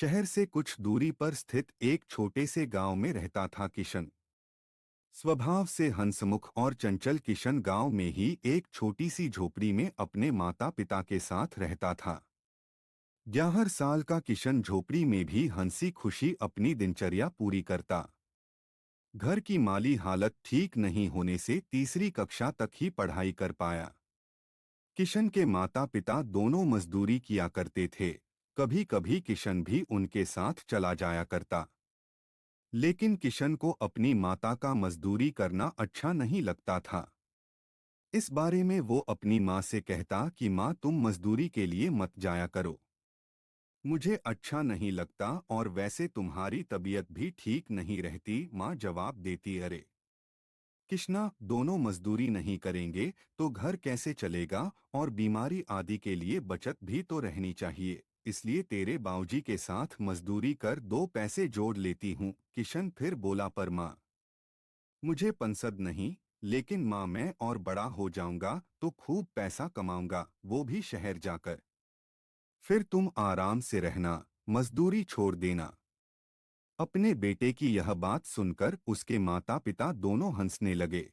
शहर से कुछ दूरी पर स्थित एक छोटे से गांव में रहता था किशन। स्वभाव से हंसमुख और चंचल किशन गांव में ही एक छोटी सी झोपड़ी में अपने माता पिता के साथ रहता था। 11 साल का किशन झोपड़ी में भी हंसी खुशी अपनी दिनचर्या पूरी करता। घर की माली हालत ठीक नहीं होने से तीसरी कक्षा तक ही पढ़ाई कर पाया। किशन के माता पिता दोनों मजदूरी किया करते थे। कभी कभी किशन भी उनके साथ चला जाया करता। लेकिन किशन को अपनी माता का मजदूरी करना अच्छा नहीं लगता था। इस बारे में वो अपनी माँ से कहता कि माँ, तुम मजदूरी के लिए मत जाया करो, मुझे अच्छा नहीं लगता, और वैसे तुम्हारी तबीयत भी ठीक नहीं रहती। माँ जवाब देती, अरे किशना, दोनों मजदूरी नहीं करेंगे तो घर कैसे चलेगा, और बीमारी आदि के लिए बचत भी तो रहनी चाहिए। इसलिए तेरे बाबूजी के साथ मजदूरी कर 2 पैसे जोड़ लेती हूँ। किशन फिर बोला, पर माँ, मुझे पसंद नहीं, लेकिन माँ मैं और बड़ा हो जाऊंगा तो खूब पैसा कमाऊंगा, वो भी शहर जाकर। फिर तुम आराम से रहना, मजदूरी छोड़ देना। अपने बेटे की यह बात सुनकर उसके माता पिता दोनों हंसने लगे।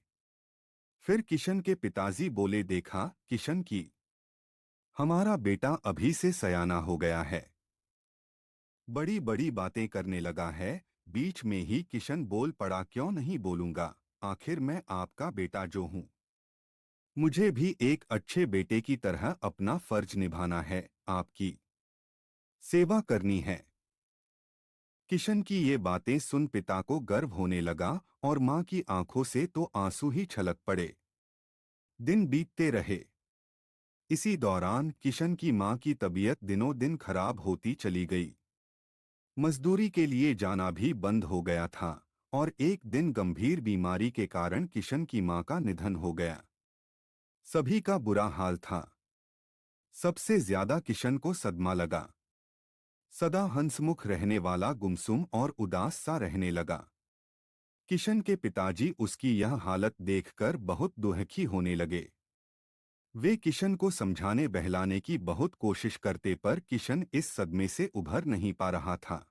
फिर किशन के पिताजी बोले, देखा किशन की, हमारा बेटा अभी से सयाना हो गया है, बड़ी बड़ी बातें करने लगा है। बीच में ही किशन बोल पड़ा, क्यों नहीं बोलूंगा, आखिर मैं आपका बेटा जो हूँ। मुझे भी एक अच्छे बेटे की तरह अपना फर्ज निभाना है, आपकी सेवा करनी है। किशन की ये बातें सुन पिता को गर्व होने लगा और माँ की आंखों से तो आंसू ही छलक पड़े। दिन बीतते रहे। इसी दौरान किशन की माँ की तबीयत दिनों दिन खराब होती चली गई। मजदूरी के लिए जाना भी बंद हो गया था, और एक दिन गंभीर बीमारी के कारण किशन की माँ का निधन हो गया। सभी का बुरा हाल था। सबसे ज्यादा किशन को सदमा लगा। सदा हंसमुख रहने वाला गुमसुम और उदास सा रहने लगा। किशन के पिताजी उसकी यह हालत देखकर बहुत दुखी होने लगे। वे किशन को समझाने बहलाने की बहुत कोशिश करते, पर किशन इस सदमे से उभर नहीं पा रहा था।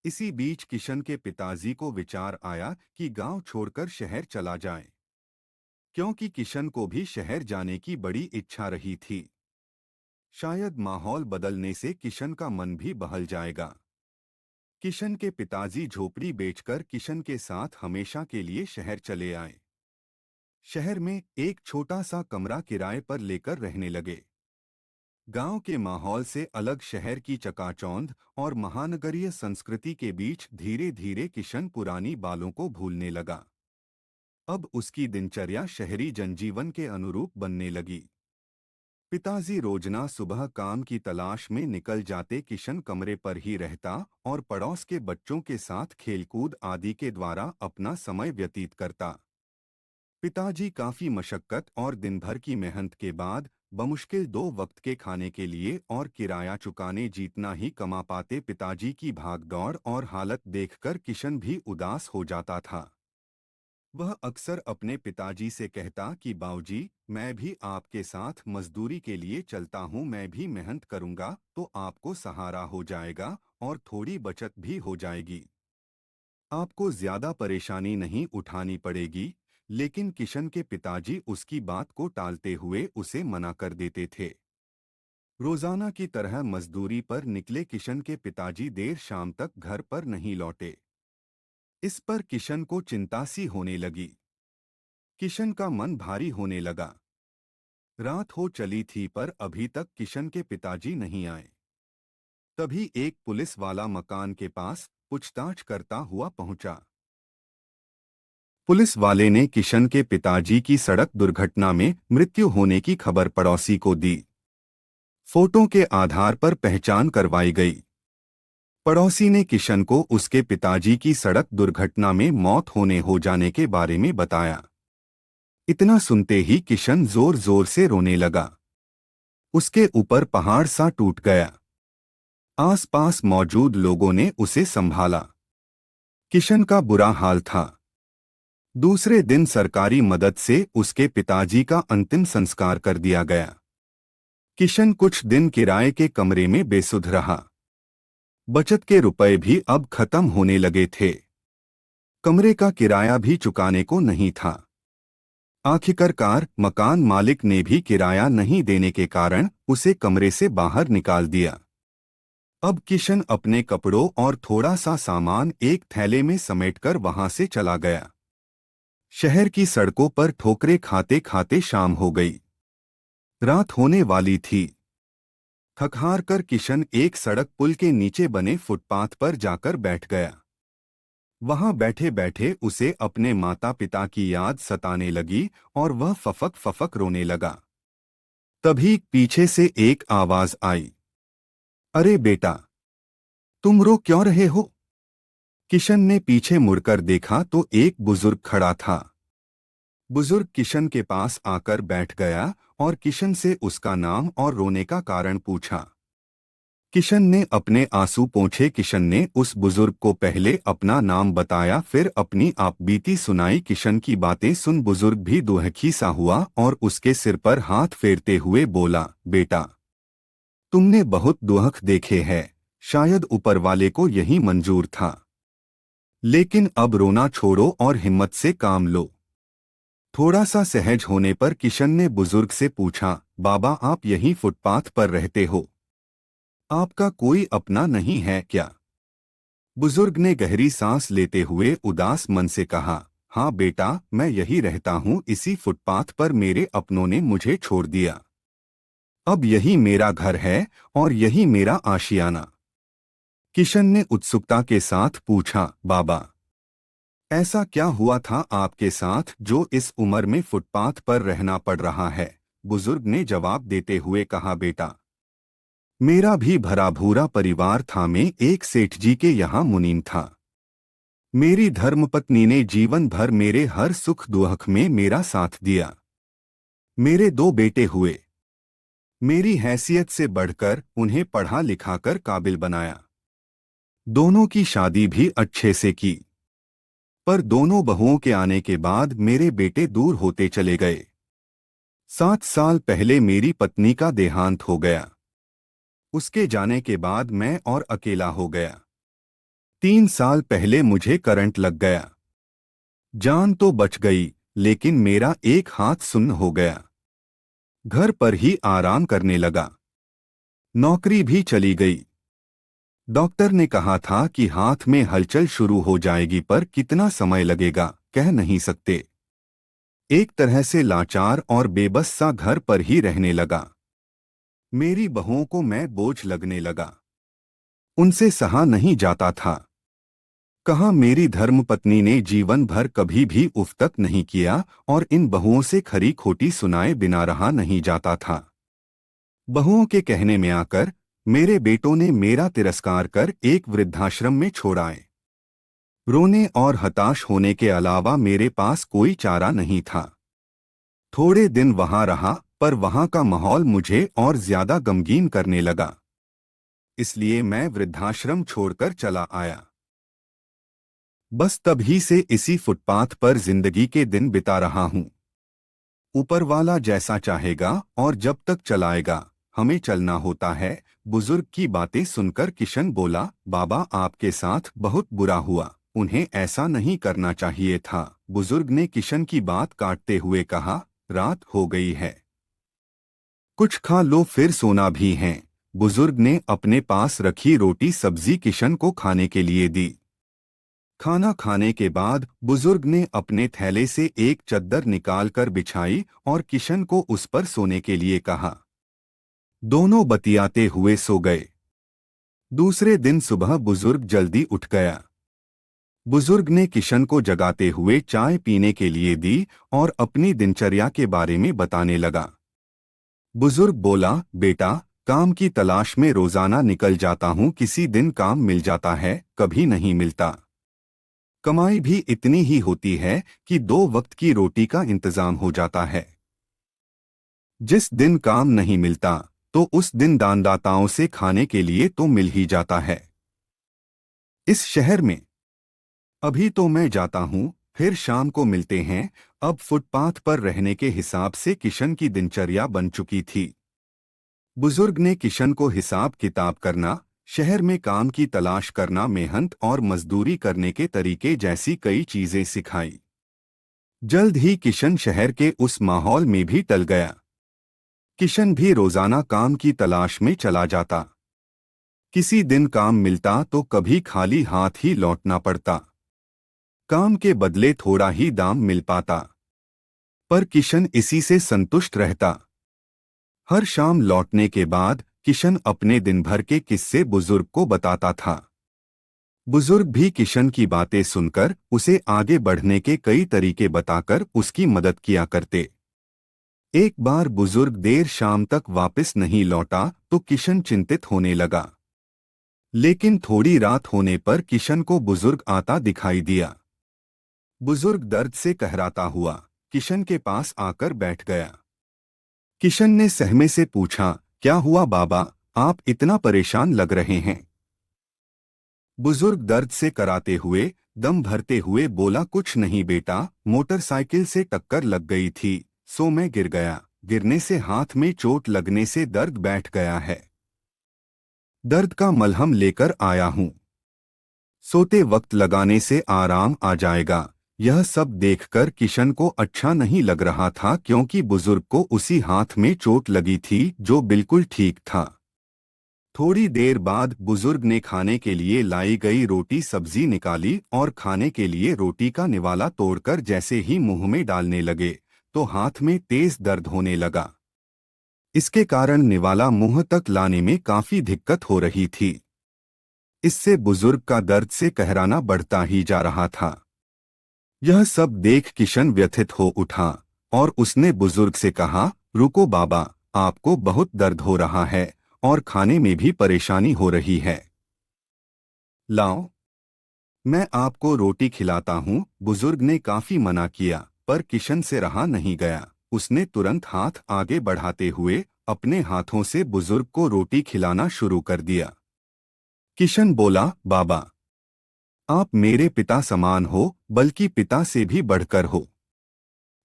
इसी बीच किशन के पिताजी को विचार आया कि गांव छोड़कर शहर चला जाए, क्योंकि किशन को भी शहर जाने की बड़ी इच्छा रही थी। शायद माहौल बदलने से किशन का मन भी बहल जाएगा। किशन के पिताजी झोपड़ी बेचकर किशन के साथ हमेशा के लिए शहर चले आए। शहर में एक छोटा सा कमरा किराए पर लेकर रहने लगे। गांव के माहौल से अलग शहर की चकाचौंध और महानगरीय संस्कृति के बीच धीरे धीरे किशन पुरानी बालों को भूलने लगा। अब उसकी दिनचर्या शहरी जनजीवन के अनुरूप बनने लगी। पिताजी रोजना सुबह काम की तलाश में निकल जाते, किशन कमरे पर ही रहता और पड़ोस के बच्चों के साथ खेलकूद आदि के द्वारा अपना समय व्यतीत करता। पिताजी काफी मशक्कत और दिन भर की मेहनत के बाद बमुश्किल 2 वक्त के खाने के लिए और किराया चुकाने जितना ही कमा पाते। पिताजी की भागदौड़ और हालत देखकर किशन भी उदास हो जाता था। वह अक्सर अपने पिताजी से कहता कि बाबूजी, मैं भी आपके साथ मजदूरी के लिए चलता हूँ, मैं भी मेहनत करूँगा तो आपको सहारा हो जाएगा और थोड़ी बचत भी हो जाएगी, आपको ज्यादा परेशानी नहीं उठानी पड़ेगी। लेकिन किशन के पिताजी उसकी बात को टालते हुए उसे मना कर देते थे। रोजाना की तरह मजदूरी पर निकले किशन के पिताजी देर शाम तक घर पर नहीं लौटे। इस पर किशन को चिंता सी होने लगी। किशन का मन भारी होने लगा। रात हो चली थी पर अभी तक किशन के पिताजी नहीं आए। तभी एक पुलिस वाला मकान के पास पूछताछ करता हुआ पहुंचा। पुलिस वाले ने किशन के पिताजी की सड़क दुर्घटना में मृत्यु होने की खबर पड़ोसी को दी। फोटो के आधार पर पहचान करवाई गई। पड़ोसी ने किशन को उसके पिताजी की सड़क दुर्घटना में मौत होने हो जाने के बारे में बताया। इतना सुनते ही किशन जोर जोर से रोने लगा। उसके ऊपर पहाड़ सा टूट गया। आसपास मौजूद लोगों ने उसे संभाला। किशन का बुरा हाल था। दूसरे दिन सरकारी मदद से उसके पिताजी का अंतिम संस्कार कर दिया गया। किशन कुछ दिन किराए के कमरे में बेसुध रहा। बचत के रुपए भी अब खत्म होने लगे थे। कमरे का किराया भी चुकाने को नहीं था। आखिरकार मकान मालिक ने भी किराया नहीं देने के कारण उसे कमरे से बाहर निकाल दिया। अब किशन अपने कपड़ों और थोड़ा सा सामान एक थैले में समेटकर वहां से चला गया। शहर की सड़कों पर ठोकरें खाते खाते शाम हो गई। रात होने वाली थी। थक-हार कर किशन एक सड़क पुल के नीचे बने फुटपाथ पर जाकर बैठ गया। वहां बैठे बैठे उसे अपने माता पिता की याद सताने लगी और वह फफक फफक रोने लगा। तभी पीछे से एक आवाज आई, अरे बेटा, तुम रो क्यों रहे हो? किशन ने पीछे मुड़कर देखा तो एक बुजुर्ग खड़ा था। बुजुर्ग किशन के पास आकर बैठ गया और किशन से उसका नाम और रोने का कारण पूछा। किशन ने अपने आंसू पोंछे। किशन ने उस बुजुर्ग को पहले अपना नाम बताया, फिर अपनी आपबीती सुनाई। किशन की बातें सुन बुजुर्ग भी दुखी सा हुआ और उसके सिर पर हाथ फेरते हुए बोला, बेटा, तुमने बहुत दुख देखे हैं, शायद ऊपर वाले को यही मंजूर था। लेकिन अब रोना छोड़ो और हिम्मत से काम लो। थोड़ा सा सहज होने पर किशन ने बुजुर्ग से पूछा, बाबा, आप यहीं फुटपाथ पर रहते हो? आपका कोई अपना नहीं है क्या? बुजुर्ग ने गहरी सांस लेते हुए उदास मन से कहा, हाँ बेटा, मैं यही रहता हूँ। इसी फुटपाथ पर मेरे अपनों ने मुझे छोड़ दिया। अब यही मेरा घर है और यही मेरा आशियाना। किशन ने उत्सुकता के साथ पूछा, बाबा, ऐसा क्या हुआ था आपके साथ जो इस उम्र में फुटपाथ पर रहना पड़ रहा है? बुजुर्ग ने जवाब देते हुए कहा, बेटा, मेरा भी भरा भूरा परिवार था। मैं एक सेठ जी के यहाँ मुनीम था। मेरी धर्मपत्नी ने जीवन भर मेरे हर सुख दुख में मेरा साथ दिया। मेरे दो बेटे हुए। मेरी हैसियत से बढ़कर उन्हें पढ़ा लिखाकर काबिल बनाया। दोनों की शादी भी अच्छे से की। पर दोनों बहुओं के आने के बाद मेरे बेटे दूर होते चले गए। 7 साल पहले मेरी पत्नी का देहांत हो गया। उसके जाने के बाद मैं और अकेला हो गया। 3 साल पहले मुझे करंट लग गया। जान तो बच गई, लेकिन मेरा एक हाथ सुन्न हो गया। घर पर ही आराम करने लगा। नौकरी भी चली गई। डॉक्टर ने कहा था कि हाथ में हलचल शुरू हो जाएगी, पर कितना समय लगेगा कह नहीं सकते। एक तरह से लाचार और बेबस सा घर पर ही रहने लगा। मेरी बहुओं को मैं बोझ लगने लगा। उनसे सहा नहीं जाता था। कहा, मेरी धर्मपत्नी ने जीवन भर कभी भी उफ तक नहीं किया और इन बहुओं से खरी खोटी सुनाए बिना रहा नहीं जाता था। बहुओं के कहने में आकर मेरे बेटों ने मेरा तिरस्कार कर एक वृद्धाश्रम में छोड़ाए। रोने और हताश होने के अलावा मेरे पास कोई चारा नहीं था। थोड़े दिन वहां रहा, पर वहां का माहौल मुझे और ज्यादा गमगीन करने लगा। इसलिए मैं वृद्धाश्रम छोड़कर चला आया। बस तभी से इसी फुटपाथ पर जिंदगी के दिन बिता रहा हूँ। ऊपर वाला जैसा चाहेगा और जब तक चलाएगा, हमें चलना होता है। बुजुर्ग की बातें सुनकर किशन बोला, बाबा, आपके साथ बहुत बुरा हुआ। उन्हें ऐसा नहीं करना चाहिए था। बुजुर्ग ने किशन की बात काटते हुए कहा, रात हो गई है, कुछ खा लो, फिर सोना भी है। बुजुर्ग ने अपने पास रखी रोटी सब्जी किशन को खाने के लिए दी। खाना खाने के बाद बुजुर्ग ने अपने थैले से एक चद्दर निकालकर बिछाई और किशन को उस पर सोने के लिए कहा। दोनों बतियाते हुए सो गए। दूसरे दिन सुबह बुजुर्ग जल्दी उठ गया। बुजुर्ग ने किशन को जगाते हुए चाय पीने के लिए दी और अपनी दिनचर्या के बारे में बताने लगा। बुजुर्ग बोला, बेटा, काम की तलाश में रोजाना निकल जाता हूँ। किसी दिन काम मिल जाता है, कभी नहीं मिलता। कमाई भी इतनी ही होती है कि 2 वक्त की रोटी का इंतजाम हो जाता है। जिस दिन काम नहीं मिलता तो उस दिन दानदाताओं से खाने के लिए तो मिल ही जाता है। इस शहर में अभी तो मैं जाता हूँ, फिर शाम को मिलते हैं। अब फुटपाथ पर रहने के हिसाब से किशन की दिनचर्या बन चुकी थी। बुजुर्ग ने किशन को हिसाब किताब करना, शहर में काम की तलाश करना, मेहनत और मजदूरी करने के तरीके जैसी कई चीजें सिखाई। जल्द ही किशन शहर के उस माहौल में भी टल गया। किशन भी रोजाना काम की तलाश में चला जाता। किसी दिन काम मिलता तो कभी खाली हाथ ही लौटना पड़ता। काम के बदले थोड़ा ही दाम मिल पाता, पर किशन इसी से संतुष्ट रहता। हर शाम लौटने के बाद किशन अपने दिन भर के किस्से बुजुर्ग को बताता था। बुजुर्ग भी किशन की बातें सुनकर उसे आगे बढ़ने के कई तरीके बताकर उसकी मदद किया करते। एक बार बुजुर्ग देर शाम तक वापस नहीं लौटा तो किशन चिंतित होने लगा। लेकिन थोड़ी रात होने पर किशन को बुजुर्ग आता दिखाई दिया। बुजुर्ग दर्द से कहराता हुआ किशन के पास आकर बैठ गया। किशन ने सहमे से पूछा, क्या हुआ बाबा, आप इतना परेशान लग रहे हैं? बुजुर्ग दर्द से कराते हुए, दम भरते हुए बोला, कुछ नहीं बेटा, मोटरसाइकिल से टक्कर लग गई थी, सो मैं गिर गया। गिरने से हाथ में चोट लगने से दर्द बैठ गया है। दर्द का मलहम लेकर आया हूं, सोते वक्त लगाने से आराम आ जाएगा। यह सब देखकर किशन को अच्छा नहीं लग रहा था, क्योंकि बुजुर्ग को उसी हाथ में चोट लगी थी जो बिल्कुल ठीक था। थोड़ी देर बाद बुजुर्ग ने खाने के लिए लाई गई रोटी सब्जी निकाली और खाने के लिए रोटी का निवाला तोड़कर जैसे ही मुंह में डालने लगे तो हाथ में तेज दर्द होने लगा। इसके कारण निवाला मुंह तक लाने में काफी दिक्कत हो रही थी। इससे बुजुर्ग का दर्द से कहराना बढ़ता ही जा रहा था। यह सब देख किशन व्यथित हो उठा और उसने बुजुर्ग से कहा, रुको बाबा, आपको बहुत दर्द हो रहा है और खाने में भी परेशानी हो रही है। लाओ, मैं आपको रोटी खिलाता हूँ। बुजुर्ग ने काफी मना किया, पर किशन से रहा नहीं गया। उसने तुरंत हाथ आगे बढ़ाते हुए अपने हाथों से बुजुर्ग को रोटी खिलाना शुरू कर दिया। किशन बोला, बाबा, आप मेरे पिता समान हो, बल्कि पिता से भी बढ़कर हो।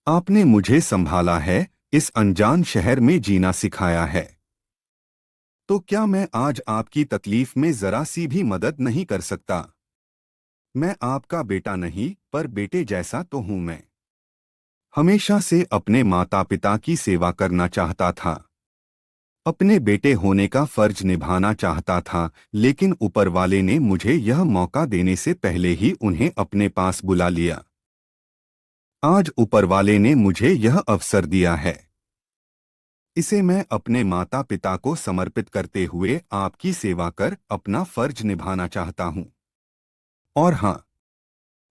आपने मुझे संभाला है, इस अनजान शहर में जीना सिखाया है। तो क्या मैं आज आपकी तकलीफ में जरा सी भी मदद नहीं कर सकता? मैं आपका बेटा नहीं, पर बेटे जैसा तो हूं मैं। हमेशा से अपने माता पिता की सेवा करना चाहता था। अपने बेटे होने का फर्ज निभाना चाहता था, लेकिन ऊपर वाले ने मुझे यह मौका देने से पहले ही उन्हें अपने पास बुला लिया। आज ऊपर वाले ने मुझे यह अवसर दिया है। इसे मैं अपने माता पिता को समर्पित करते हुए आपकी सेवा कर अपना फर्ज निभाना चाहता हूं। और हाँ,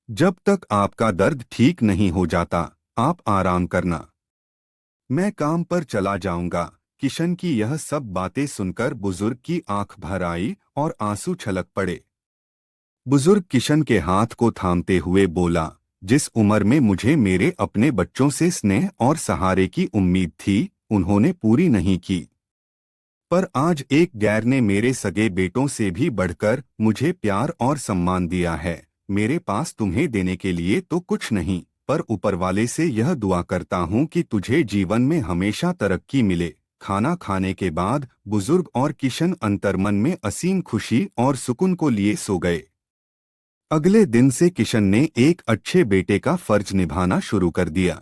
जब तक आपका दर्द ठीक नहीं हो जाता, आप आराम करना। मैं काम पर चला जाऊंगा। किशन की यह सब बातें सुनकर बुजुर्ग की आंख भर आई और आंसू छलक पड़े। बुजुर्ग किशन के हाथ को थामते हुए बोला, जिस उम्र में मुझे मेरे अपने बच्चों से स्नेह और सहारे की उम्मीद थी, उन्होंने पूरी नहीं की। पर आज एक गैर ने मेरे सगे बेटों से भी बढ़कर मुझे प्यार और सम्मान दिया है। मेरे पास तुम्हें देने के लिए तो कुछ नहीं, पर ऊपर वाले से यह दुआ करता हूँ कि तुझे जीवन में हमेशा तरक्की मिले। खाना खाने के बाद बुजुर्ग और किशन अंतर्मन में असीम खुशी और सुकून को लिए सो गए। अगले दिन से किशन ने एक अच्छे बेटे का फर्ज निभाना शुरू कर दिया।